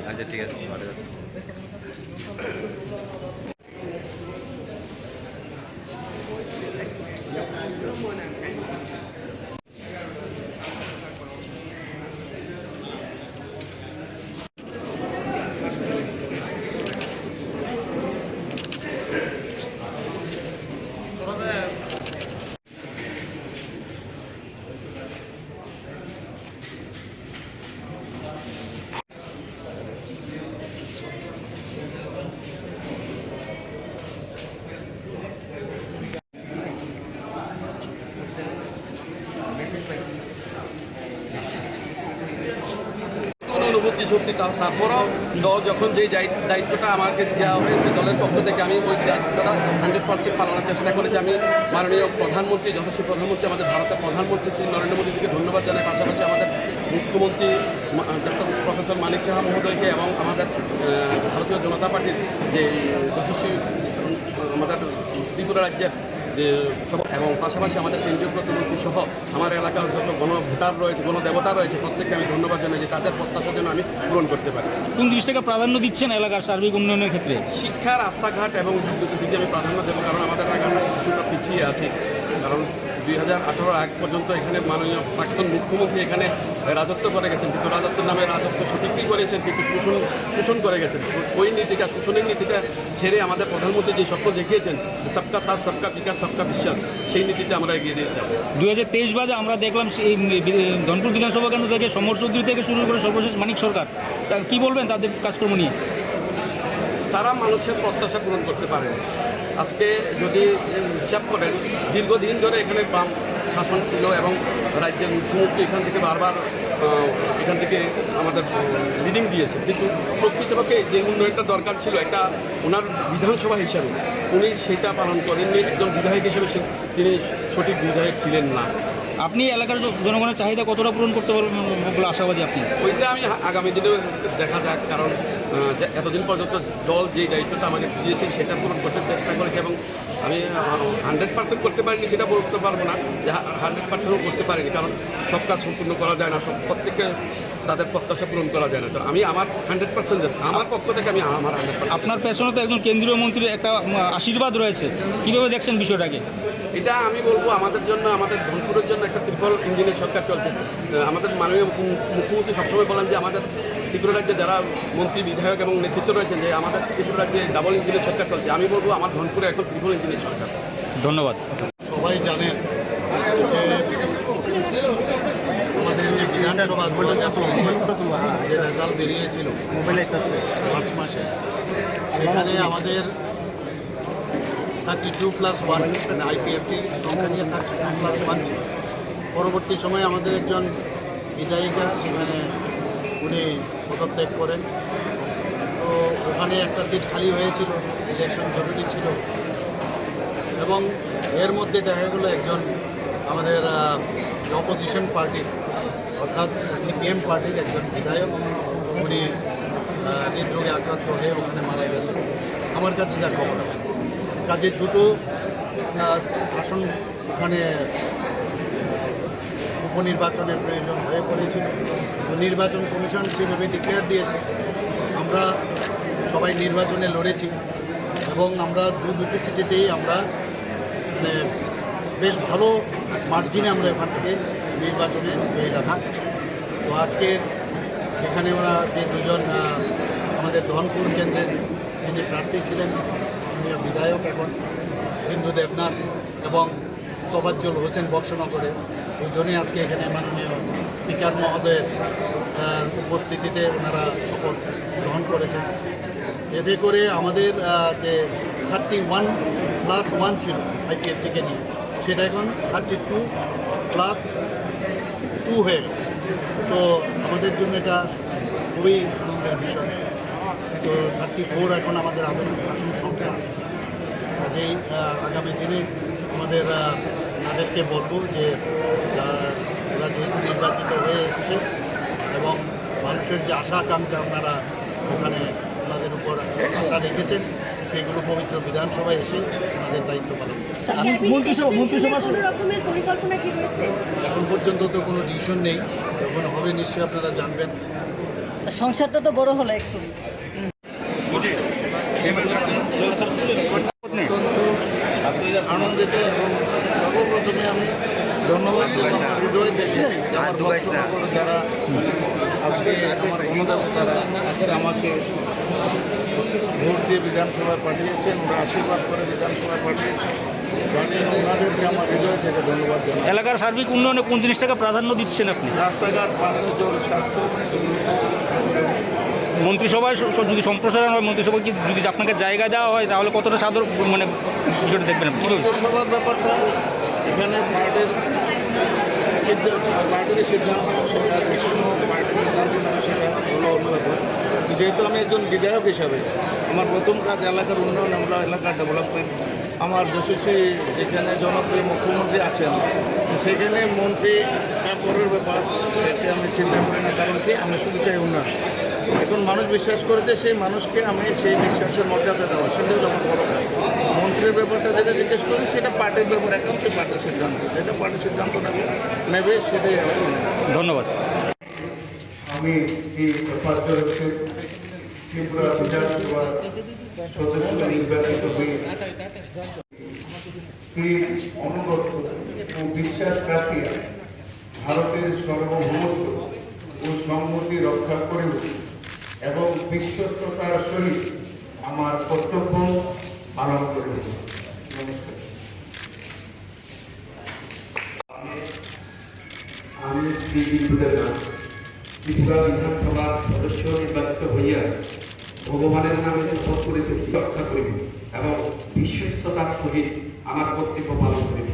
আচ্ছা ঠিক আছে। অনুভূতি সত্যি, তারপরও দল যখন যে দায়িত্বটা আমাকে দেওয়া হয়েছে দলের পক্ষ থেকে, আমি ওই দায়িত্বটা 100% পালনের চেষ্টা করেছি। আমি মাননীয় প্রধানমন্ত্রী, যশস্বী প্রধানমন্ত্রী, আমাদের ভারতের প্রধানমন্ত্রী শ্রী নরেন্দ্র মোদীজিকে ধন্যবাদ জানাই। পাশাপাশি আমাদের মুখ্যমন্ত্রী ডক্টর প্রফেসর মানিক সাহা মহোদয়কে এবং আমাদের ভারতীয় জনতা পার্টির যে যশস্বী আমাদের ত্রিপুরা রাজ্যের যে এবং পাশাপাশি আমাদের কেন্দ্রীয় প্রতিমন্ত্রী সহ আমার এলাকার যত গণভোটার রয়েছে, গণদেবতা রয়েছে, প্রত্যেককে আমি ধন্যবাদ জানাই যে তাদের প্রত্যাশা যেন আমি পূরণ করতে পারি। কোন জিনিসটাকে প্রাধান্য দিচ্ছেন এলাকার সার্বিক উন্নয়নের ক্ষেত্রে? শিক্ষা, রাস্তাঘাট এবং বিদ্যুতের দিকে আমি প্রাধান্য দেবো, কারণ আমাদের এলাকাটা কিছুটা পিছিয়ে আছে। কারণ 2018 আগ পর্যন্ত এখানে মাননীয় প্রাক্তন মুখ্যমন্ত্রী এখানে রাজত্ব করে গেছেন, কিন্তু রাজত্বের নামে রাজত্ব সঠিকই করেছেন, কিন্তু শোষণ করে গেছেন। ওই নীতিটা, শোষণের নীতিটা ছেড়ে আমাদের প্রধানমন্ত্রী যে স্বপ্ন দেখিয়েছেন সবকা সাথ, সবকা বিকাশ, সবকা বিশ্বাস, সেই নীতিতে আমরা এগিয়ে দিয়ে যাব। 2023 বাদে আমরা দেখলাম সেই ধনপুর বিধানসভা কেন্দ্র থেকে সমর চৌধুরী থেকে শুরু করে সর্বশেষ মানিক সরকার, তার কী বলবেন তাদের কাজকর্ম নিয়ে? তারা মানুষের প্রত্যাশা পূরণ করতে পারেন। আজকে যদি হিসাব করেন, দীর্ঘদিন ধরে এখানে বাম শাসন ছিল এবং রাজ্যের মুখ্যমন্ত্রী এখান থেকে বারবার এখান থেকে আমাদের লিডিং দিয়েছে, কিন্তু প্রকৃতপক্ষে যে উন্নয়নটা দরকার ছিল একটা ওনার বিধানসভা হিসাবে উনি সেটা পালন করেননি। একজন বিধায়ক হিসেবে তিনি সঠিক বিধায়ক ছিলেন না। আপনি এলাকার জনগণের চাহিদা কতটা পূরণ করতে পারবেন বলে আশাবাদী আপনি? ওইটা আমি আগামী দিনে দেখা যাক, কারণ এতদিন পর্যন্ত দল যে দায়িত্বটা আমাকে দিয়েছে সেটা পূরণ করতে চেষ্টা করেছে এবং আমি 100% করতে পারিনি সেটা বলতে পারবো না, যে 100%ও করতে পারিনি, কারণ সব কাজ সম্পূর্ণ করা যায় না, প্রত্যেককে তাদের প্রত্যাশা পূরণ করা যায় না। তো আমি আমার 100% আমার পক্ষ থেকে আমি আমার 100%। আপনার পেছনে তো একজন কেন্দ্রীয় মন্ত্রীর একটা আশীর্বাদ রয়েছে, কীভাবে দেখছেন বিষয়টাকে? এটা আমি বলবো আমাদের জন্য, আমাদের ধনপুরের জন্য একটা ট্রিপল ইঞ্জিনের সরকার চলছে। আমাদের মাননীয় মুখ্যমন্ত্রী সবসময় বলেন যে আমাদের ত্রিপুরা রাজ্যে যারা মন্ত্রী, বিধায়ক এবং নেতৃত্ব রয়েছেন যে আমাদের ত্রিপুরা রাজ্যে ডাবল ইঞ্জিনের সরকার চলছে। আমি বলবো আমার ধনপুরে এখন ট্রিপল ইঞ্জিনের সরকার। ধন্যবাদ। সবাই জানেন আমাদের যে বিধানসভা যে রেজাল্ট বেরিয়েছিল মার্চ মাসে, সেখানে আমাদের 32+1 আইপিএফটি সংখ্যা নিয়ে 32+1 ছিল। পরবর্তী সময়ে আমাদের একজন বিধায়িকা সেখানে উনি পদত্যাগ করেন, তো ওখানে একটা সিট খালি হয়েছিল, ইলেকশন জরুরি ছিল এবং এর মধ্যে দেখা গেলো একজন আমাদের অপোজিশন পার্টির অর্থাৎ সিপিএম পার্টির একজন বিধায়ক উনি হৃদরোগে আক্রান্ত হয়ে ওখানে মারা গেছেন। আমার কাছে যা খবর আছে, কাজে দুটো আসন ওখানে উপনির্বাচনের প্রয়োজন হয়ে পড়েছিল। নির্বাচন কমিশন সেভাবে ডিক্লেয়ার দিয়েছে। আমরা সবাই নির্বাচনে লড়েছি এবং আমরা দুটো সিটেতেই আমরা মানে বেশ ভালো মার্জিনে আমরা এখান থেকে নির্বাচনে জয়ী রাখা। তো আজকে এখানে ওরা যে দুজন আমাদের ধনপুর কেন্দ্রের যিনি প্রার্থী ছিলেন বিধায়ক এখন হিন্দু দেবনাথ এবং তোফাজ্জল হোসেন বক্সনগরে, দুজনেই আজকে এখানে মাননীয় স্পিকার মহোদয়ের উপস্থিতিতে ওনারা শপথ গ্রহণ করেছেন। এতে করে আমাদের যে 31+1 ছিল আইপিএফটিকে নিয়ে, সেটা এখন 32+2 হয়ে গেল। তো আমাদের জন্য এটা খুবই আনন্দের বিষয়। তো 34 এখন আমাদের আসন সংখ্যা। কাজেই আগামী দিনে আমাদের তাদেরকে বলবো যে ওরা যেহেতু নির্বাচিত হয়ে এসছে এবং মানুষের যে আশা আকাঙ্ক্ষা আপনারা ওখানে ওনাদের উপর আশা রেখেছেন, সেইগুলো পবিত্র বিধানসভায় এসে আমাদের দায়িত্ব পালন করছে। রকমের পরিকল্পনা কি রয়েছে? এখন পর্যন্ত তো কোনো ডিসিশন নেই, যখন হবে নিশ্চয়ই আপনারা জানবেন। সংসারটা তো বড় হলো একটু। আনন্দিত এবং সর্বপ্রথমে আমি ধন্যবাদ হৃদয় থেকে আর ডুবাইস না। যারা আজকে আমার গণদাতারা আজকে আমাকে ভোট দিয়ে বিধানসভায় পাঠিয়েছেন, ওরা আশীর্বাদ করে বিধানসভায় পাঠিয়েছেন, ওনাদেরকে আমার হৃদয় থেকে ধন্যবাদ জানাই। এলাকার সার্বিক উন্নয়নে কোন জিনিসটাকে প্রাধান্য দিচ্ছেন আপনি? রাস্তাঘাট, পানীয় জল, স্বাস্থ্য, মন্ত্রিসভায় যদি সম্প্রসারণ হয়, মন্ত্রিসভায় কি যদি আপনাকে জায়গা দেওয়া হয় তাহলে কতটা সাদর মানে বিষয়টা দেখবেন আপনি? সবার ব্যাপারটা এখানে পার্টির সিদ্ধান্ত, সেটা দেশের পার্টির সিদ্ধান্ত না, সেটা হলো অন্য ব্যাপার। যেহেতু আমি একজন বিধায়ক হিসাবে আমার প্রথম কাজ এলাকার উন্নয়ন, আমরা এলাকার ডেভেলপমেন্ট। আমার যশস্বী যেখানে জনপ্রিয় মুখ্যমন্ত্রী আছেন, সেখানে মন্ত্রী পরের ব্যাপার, এটা আমি চিন্তা করি না। কারণ কি, আমি শুধু চাই উন্নয়ন। এখন মানুষ বিশ্বাস করেছে, সেই মানুষকে আমি সেই বিশ্বাসের মর্যাদা দেওয়া, সেটাই হলো আমার বড় কাজ। মন্ত্রীর ব্যাপারটা যেটা জিজ্ঞেস করি, সেটা পার্টির ব্যাপার, একান্ত পার্টির সিদ্ধান্ত, যেটা পার্টির সিদ্ধান্ত নেবে সেটাই হবে। ধন্যবাদ। আমি এই উপাচার্য ত্রিপুরা বিধানসভার সদস্য নির্বাচিত হয়ে অনুগত ও বিশ্বাস রাখিয়া ভারতের সার্বভৌমত্ব ও সংহতি রক্ষা করিব এবং বিশ্বস্ততার সহিত আমার কর্তব্য পালন করিব। নমস্কার। আমি শ্রী ত্রিপুরা বিধানসভার সদস্য নির্বাচিত হইয়া ভগবানের নামে শপথ করিতেছি, রক্ষা করিব এবং বিশ্বস্ততার সহিত আমার কর্তব্য পালন করিব।